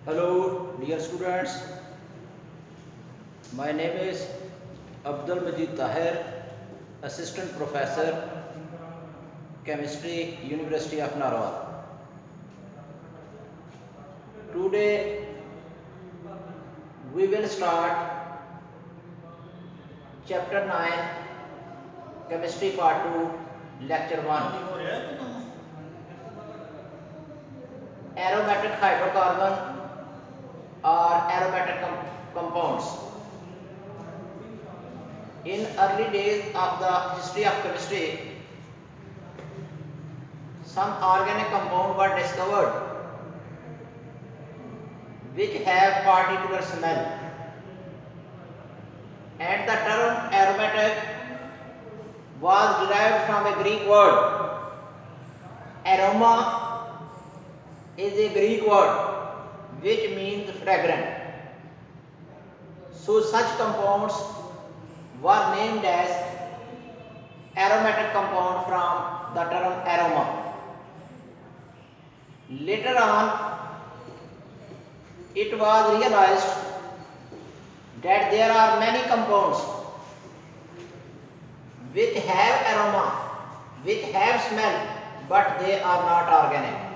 Hello, dear students. My name is Abdul Majid Tahir, Assistant Professor, Chemistry, University of Narwar. Today we will start Chapter 9, Chemistry Part 2, Lecture 1. Aromatic hydrocarbon or aromatic compounds. In early days of the history of chemistry, some organic compounds were discovered which have particular smell, and the term aromatic was derived from a Greek word. Aroma is a Greek word which means fragrant. So such compounds were named as aromatic compound from the term aroma. Later on, it was realized that there are many compounds which have aroma, which have smell, but they are not organic.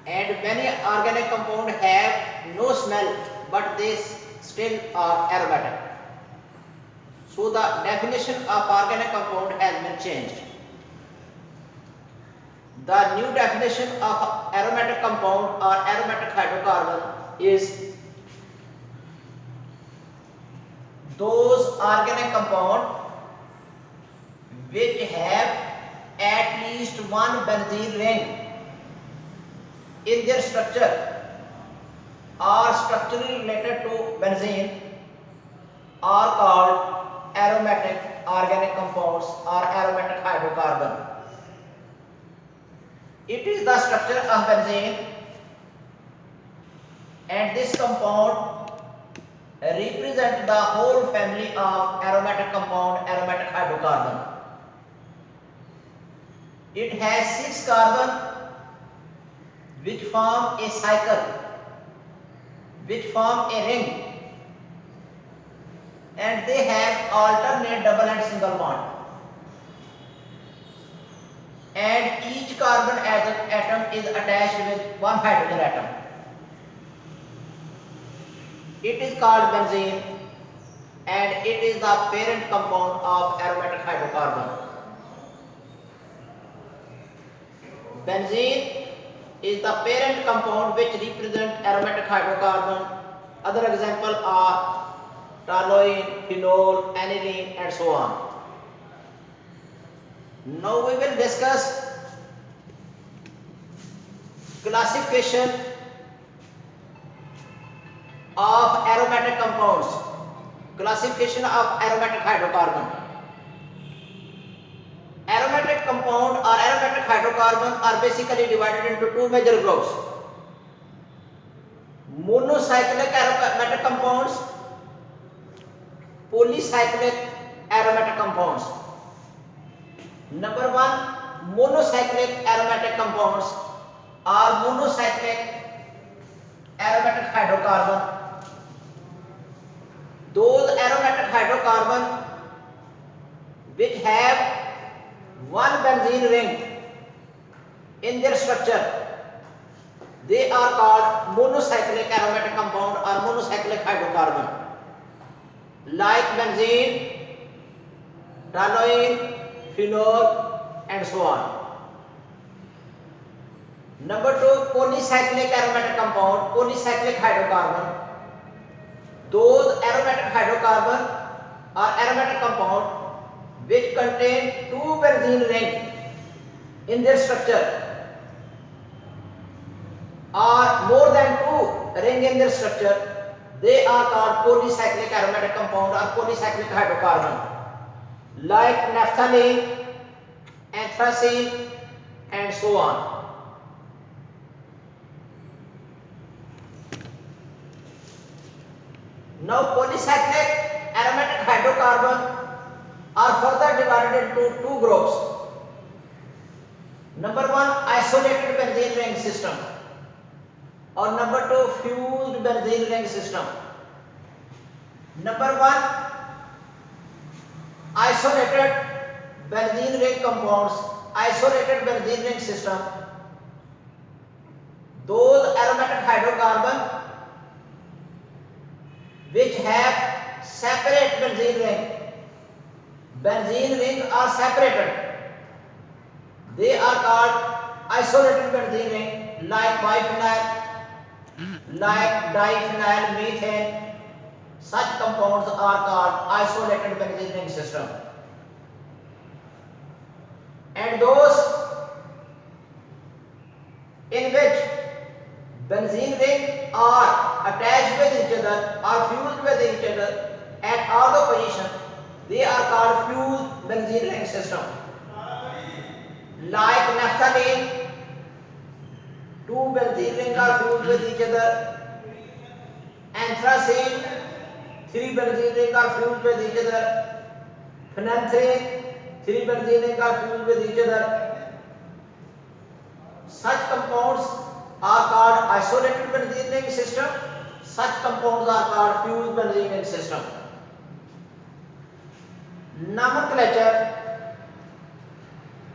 And many organic compounds have no smell, but they still are aromatic. So the definition of organic compound has been changed. The new definition of aromatic compound or aromatic hydrocarbon is those organic compounds which have at least one benzene ring in their structure or structurally related to benzene are called aromatic organic compounds or aromatic hydrocarbon. It is the structure of benzene, and this compound represents the whole family of aromatic compound, aromatic hydrocarbon. It has 6 carbon which form a cycle, which form a ring, and they have alternate double and single bond. And each carbon atom is attached with one hydrogen atom. It is called benzene, and it is the parent compound of aromatic hydrocarbon. Benzene is the parent compound which represents aromatic hydrocarbon. Other examples are toluene, phenol, aniline, and so on. Now we will discuss classification of aromatic compounds, classification of aromatic hydrocarbon. Aromatic compound or aromatic hydrocarbon are basically divided into two major groups: monocyclic aromatic compounds, polycyclic aromatic compounds. Number 1, monocyclic aromatic compounds or monocyclic aromatic hydrocarbon. Those aromatic hydrocarbon which have one benzene ring in their structure, they are called monocyclic aromatic compound or monocyclic hydrocarbon, like benzene, toluene, phenol, and so on. Number 2, polycyclic aromatic compound, polycyclic hydrocarbon. Those aromatic hydrocarbon or aromatic compound which contain two benzene rings in their structure or more than two rings in their structure, they are called polycyclic aromatic compound or polycyclic hydrocarbon, like naphthalene, anthracene, and so on. Now polycyclic aromatic hydrocarbon are further divided into two groups. Number 1, isolated benzene ring system. और number 2 fused benzene ring system. Number 1 isolated benzene ring compounds, isolated benzene ring system, those aromatic hydrocarbon which have separate benzene ring. Benzene rings are separated. They are called isolated benzene ring, like biphenyl, like diphenyl methane. Such compounds are called isolated benzene ring system. And those in which benzene ring are attached with each other or fused with each other at all the positions, they are called fused benzene ring system. Like naphthalene, two benzene rings are fused with each other. Anthracene, three benzene rings are fused with each other. Phenanthrene, three benzene rings are fused with each other. Such compounds are called isolated benzene ring system. Such compounds are called fused benzene ring system. Nomenclature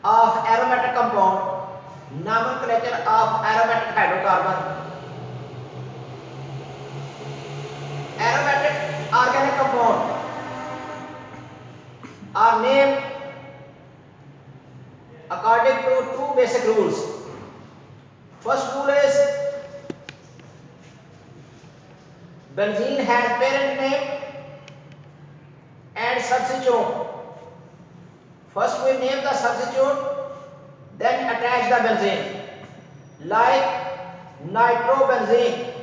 of aromatic compound, nomenclature of aromatic hydrocarbon. Aromatic organic compound are named according to two basic rules. First rule is benzene has parent name and substituent. First we name the substituent, then attach the benzene. Like nitrobenzene,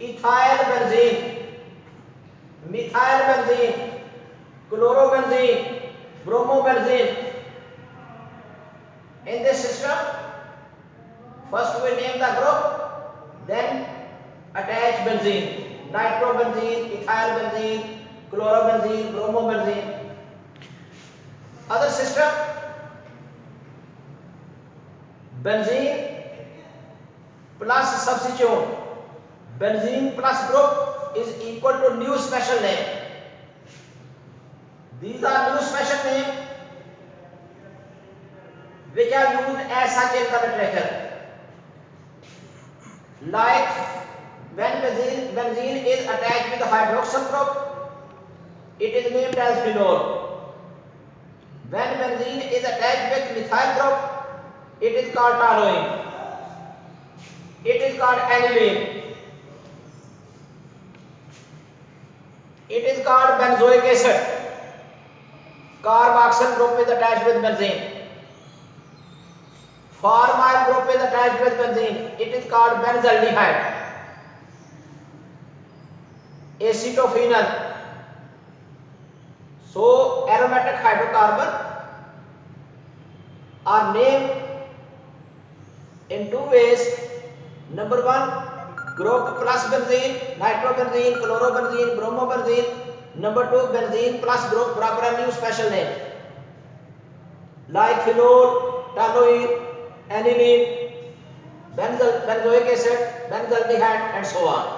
ethyl benzene, methyl benzene, chlorobenzene, bromobenzene. In this system, first we name the group, then attach benzene. Nitrobenzene, ethyl benzene, chlorobenzene, bromobenzene. Other system, benzene plus substituent. Benzene plus group is equal to new special name. These are new special names which are used as such in the literature. Like when benzene is attached with the hydroxyl group, it is named as phenol. When benzene is attached with methyl group, it is called toluene. It is called aniline. It is called benzoic acid. Carboxyl group is attached with benzene. Formyl group is attached with benzene. It is called benzaldehyde. Acetophenol. So aromatic hydrocarbon are named in two ways. Number 1, group plus benzene, nitrobenzene, chlorobenzene, bromobenzene. Number 2, benzene plus group proper and new special name like phenol, toluene, aniline, benzoic acid, benzaldehyde, and so on.